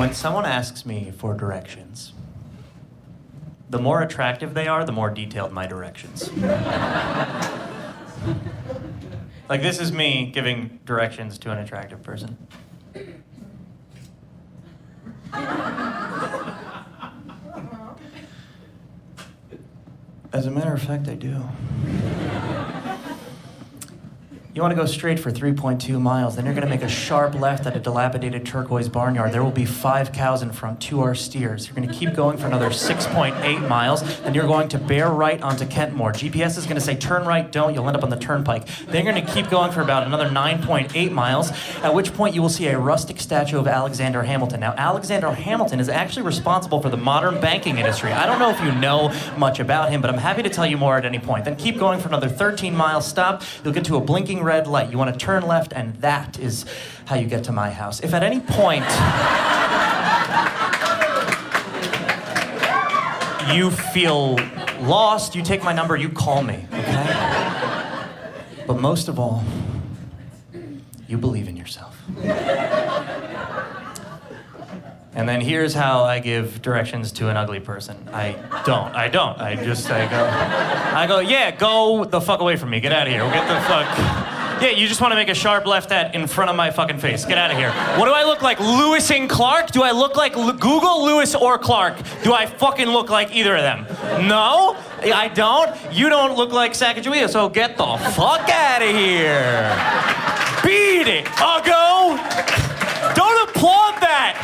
When someone asks me for directions, the more attractive they are, the more detailed my directions. Like, this is me giving directions to an attractive person. As a matter of fact, I do. You want to go straight for 3.2 miles, then you're going to make a sharp left at a dilapidated turquoise barnyard. There will be 5 cows in front, 2 are steers. You're going to keep going for another 6.8 miles, then you're going to bear right onto Kentmore. GPS is going to say turn right, don't, you'll end up on the turnpike. Then you're going to keep going for about another 9.8 miles, at which point you will see a rustic statue of Alexander Hamilton. Now, Alexander Hamilton is actually responsible for the modern banking industry. I don't know if you know much about him, but I'm happy to tell you more at any point. Then keep going for another 13 miles, stop, you'll get to a blinking red light. You want to turn left, and that is how you get to my house. If at any point you feel lost, you take my number, you call me, okay? But most of all, you believe in yourself. And then here's how I give directions to an ugly person. I don't. I go, yeah, go the fuck away from me. Get out of here. Get the fuck. Yeah, you just want to make a sharp left at in front of my fucking face. Get out of here. What do I look like, Lewis and Clark? Do I look like Google Lewis or Clark? Do I fucking look like either of them? No, I don't. You don't look like Sacagawea, so get the fuck out of here. Beat it, Uggo. Don't applaud that.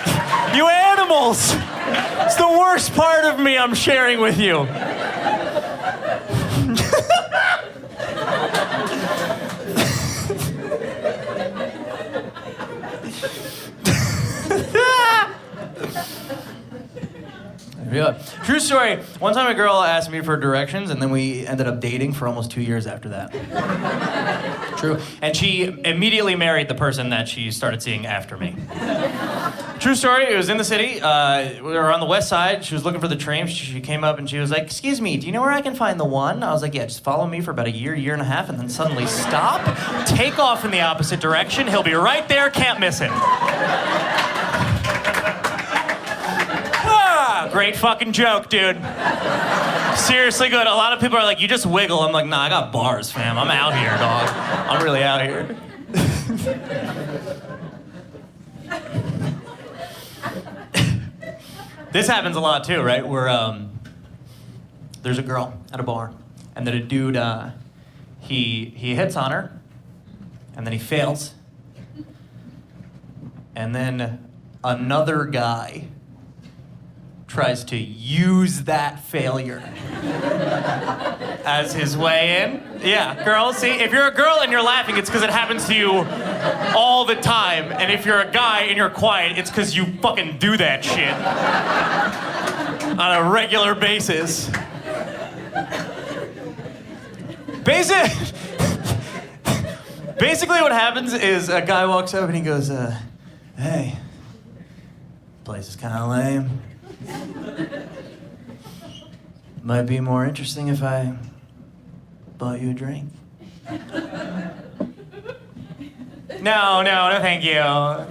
You animals! It's the worst part of me I'm sharing with you. Yeah. True story. One time a girl asked me for directions, and then we ended up dating for almost 2 years after that. True. And she immediately married the person that she started seeing after me. True story. It was in the city. We were on the west side. She was looking for the train. She came up and she was like, "Excuse me, do you know where I can find the one?" I was like, "Yeah, just follow me for about a year and a half, and then suddenly stop, take off in the opposite direction. He'll be right there. Can't miss him." Great fucking joke, dude. Seriously good. A lot of people are like, "You just wiggle." I'm like, "Nah, I got bars, fam. I'm out here, dog. I'm really out here." This happens a lot too, right? Where there's a girl at a bar, and then a dude, he hits on her, and then he fails, and then another guy tries to use that failure as his way in. Yeah, girls, see, if you're a girl and you're laughing, it's because it happens to you all the time. And if you're a guy and you're quiet, it's because you fucking do that shit on a regular basis. Basically what happens is a guy walks up and he goes, "Hey, place is kind of lame. Might be more interesting if I bought you a drink." No, thank you. No,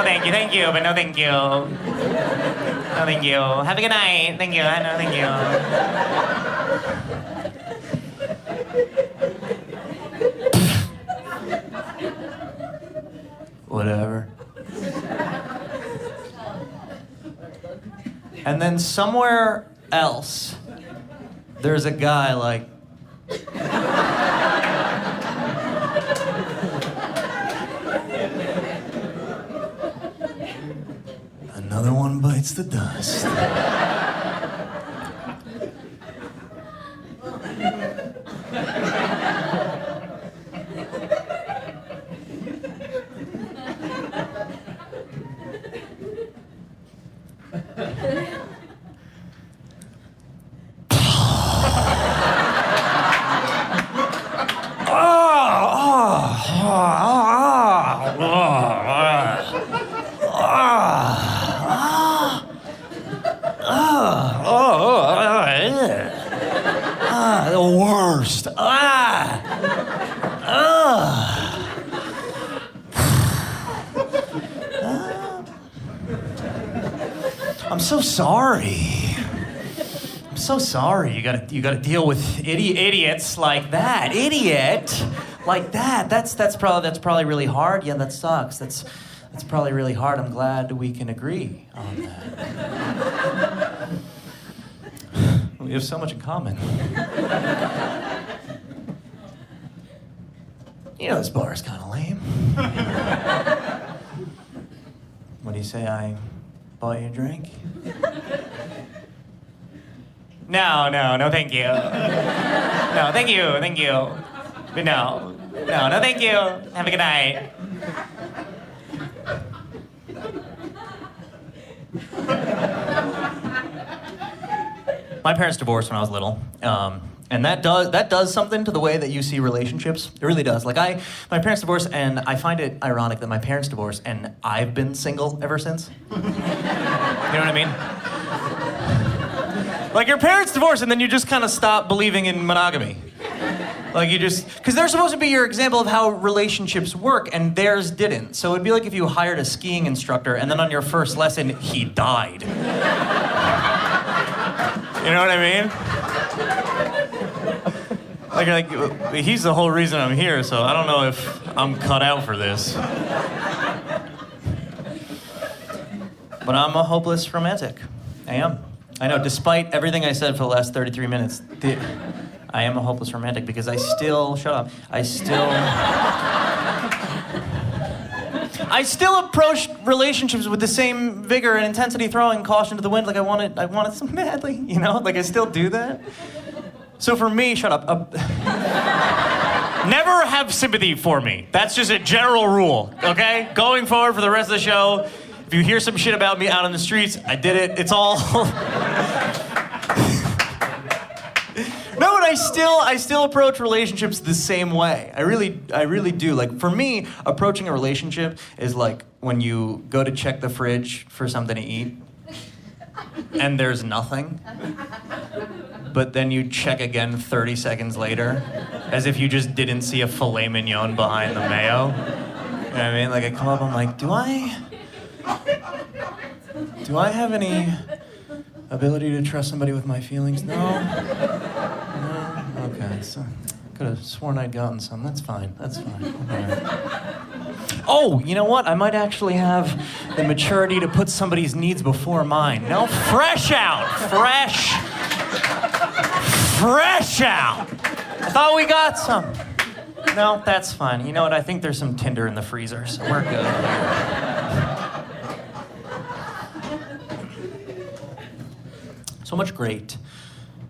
thank you, but no, thank you. No, thank you. Have a good night. Thank you. No, thank you. Whatever. And then somewhere else, there's a guy like, another one bites the dust. The worst. I'm so sorry. I'm so sorry. You gotta deal with idiots like that. Idiot like that. That's probably really hard. Yeah, that sucks. That's probably really hard. I'm glad we can agree on that. We have so much in common. You know, this bar is kind of lame. What do you say, I bought you a drink? No, thank you. No, thank you. But no, thank you. Have a good night. My parents divorced when I was little, and that does something to the way that you see relationships. It really does. Like my parents divorced, and I find it ironic that my parents divorced, and I've been single ever since. You know what I mean? Like your parents divorce, and then you just kind of stop believing in monogamy. Like you just, because they're supposed to be your example of how relationships work, and theirs didn't. So it'd be like if you hired a skiing instructor, and then on your first lesson, he died. You know what I mean? Like you're like, he's the whole reason I'm here, so I don't know if I'm cut out for this. But I'm a hopeless romantic. I am. I know, despite everything I said for the last 33 minutes, I am a hopeless romantic because I still approach relationships with the same vigor and intensity, throwing caution to the wind like I want it so badly, you know? Like I still do that. So for me, shut up. Never have sympathy for me. That's just a general rule, okay? Going forward for the rest of the show, if you hear some shit about me out on the streets, I did it. It's all... No, but I still approach relationships the same way. I really do. Like for me, approaching a relationship is like when you go to check the fridge for something to eat, and there's nothing, but then you check again 30 seconds later, as if you just didn't see a filet mignon behind the mayo. You know what I mean? Like I come up, I'm like, do I have any ability to trust somebody with my feelings? No? Okay, so could have sworn I'd gotten some. That's fine. Okay. Oh, you know what? I might actually have the maturity to put somebody's needs before mine. No, fresh out. Fresh out. I thought we got some. No, that's fine. You know what? I think there's some Tinder in the freezer, so we're good. So much great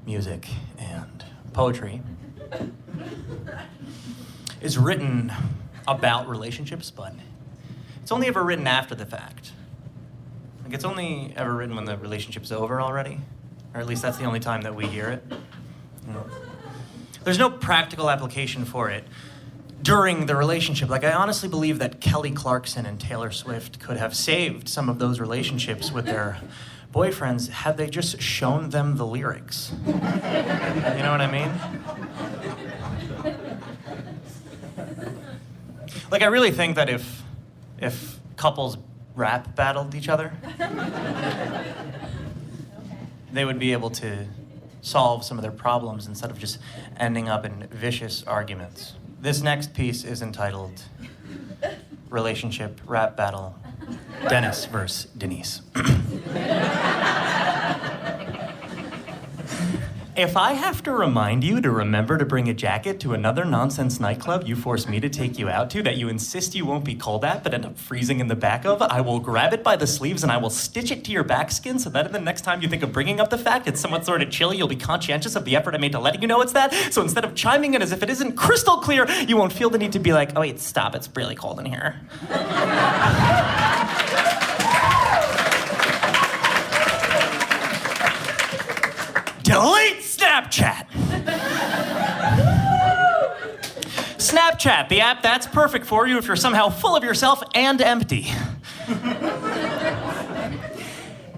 music and poetry is written about relationships, but it's only ever written after the fact. Like it's only ever written when the relationship's over already, or at least that's the only time that we hear it. You know? There's no practical application for it during the relationship. Like I honestly believe that Kelly Clarkson and Taylor Swift could have saved some of those relationships with their boyfriends had they just shown them the lyrics. You know what I mean? Like I really think that if couples rap battled each other, they would be able to solve some of their problems instead of just ending up in vicious arguments. This next piece is entitled Relationship Rap Battle, Dennis versus Denise. If I have to remind you to remember to bring a jacket to another nonsense nightclub you force me to take you out to that you insist you won't be cold at but end up freezing in the back of, I will grab it by the sleeves and I will stitch it to your back skin so that the next time you think of bringing up the fact it's somewhat sort of chilly, you'll be conscientious of the effort I made to letting you know it's that. So instead of chiming in as if it isn't crystal clear, you won't feel the need to be like, oh wait, stop, it's really cold in here. Delete Snapchat! Snapchat, the app that's perfect for you if you're somehow full of yourself and empty.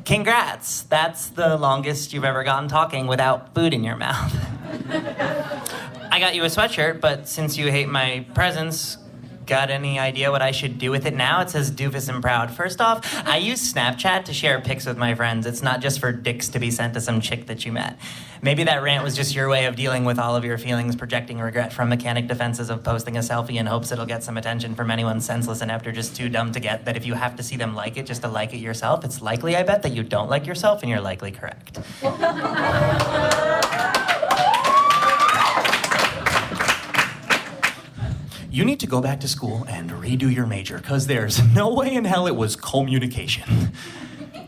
Congrats, that's the longest you've ever gotten talking without food in your mouth. I got you a sweatshirt, but since you hate my presence, Got any idea what I should do with it now? It says doofus and proud. First off, I use Snapchat to share pics with my friends. It's not just for dicks to be sent to some chick that you met. Maybe that rant was just your way of dealing with all of your feelings, projecting regret from mechanic defenses of posting a selfie in hopes it'll get some attention from anyone senseless inept or just too dumb to get that if you have to see them like it just to like it yourself, it's likely, I bet, that you don't like yourself, and you're likely correct. You need to go back to school and redo your major, because there's no way in hell it was communication.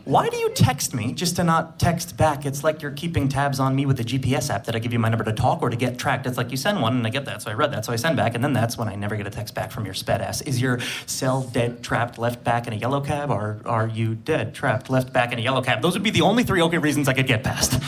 Why do you text me just to not text back? It's like you're keeping tabs on me with the GPS app that I give you my number to talk or to get tracked. It's like you send one and I get that, so I read that, so I send back, and then that's when I never get a text back from your sped ass. Is your cell dead, trapped, left back in a yellow cab, or are you dead, trapped, left back in a yellow cab? Those would be the only three okay reasons I could get past.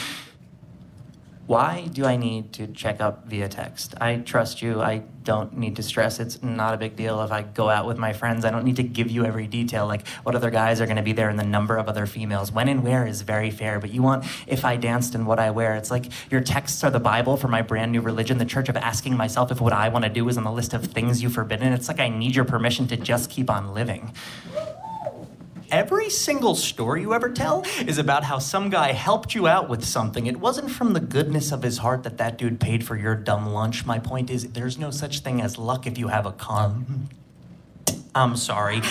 Why do I need to check up via text? I trust you. I don't need to stress. It's not a big deal if I go out with my friends. I don't need to give you every detail, like what other guys are going to be there and the number of other females. When and where is very fair, but you want if I danced and what I wear. It's like your texts are the Bible for my brand new religion, the church of asking myself if what I want to do is on the list of things you forbidden. It's like I need your permission to just keep on living. Every single story you ever tell is about how some guy helped you out with something. It wasn't from the goodness of his heart that that dude paid for your dumb lunch. My point is, there's no such thing as luck if you have a con. I'm sorry.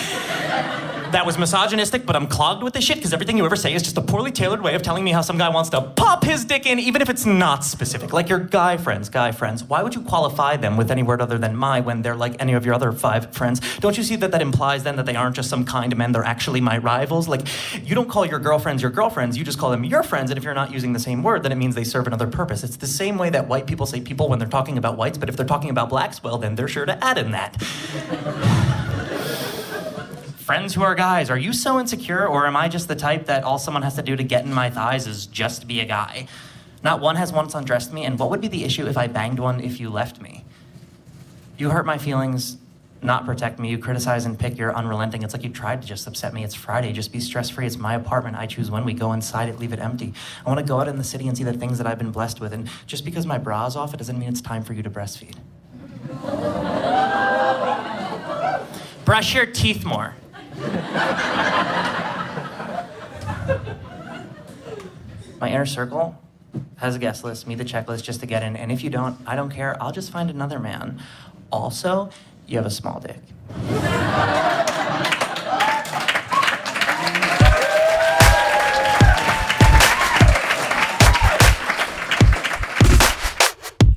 That was misogynistic, but I'm clogged with this shit because everything you ever say is just a poorly tailored way of telling me how some guy wants to pop his dick in, even if it's not specific. Like your guy friends. Why would you qualify them with any word other than my when they're like any of your other 5 friends? Don't you see that implies then that they aren't just some kind of men, they're actually my rivals? Like, you don't call your girlfriends, you just call them your friends, and if you're not using the same word, then it means they serve another purpose. It's the same way that white people say people when they're talking about whites, but if they're talking about blacks, well, then they're sure to add in that. Friends who are guys, are you so insecure, or am I just the type that all someone has to do to get in my thighs is just be a guy? Not one has once undressed me, and what would be the issue if I banged one if you left me? You hurt my feelings, not protect me. You criticize and pick, you're unrelenting. It's like you tried to just upset me. It's Friday, just be stress-free. It's my apartment. I choose when we go inside it, leave it empty. I want to go out in the city and see the things that I've been blessed with, and just because my bra's off, it doesn't mean it's time for you to breastfeed. Brush your teeth more. My inner circle has a guest list, meet the checklist just to get in, and if you don't, I don't care, I'll just find another man. Also, you have a small dick.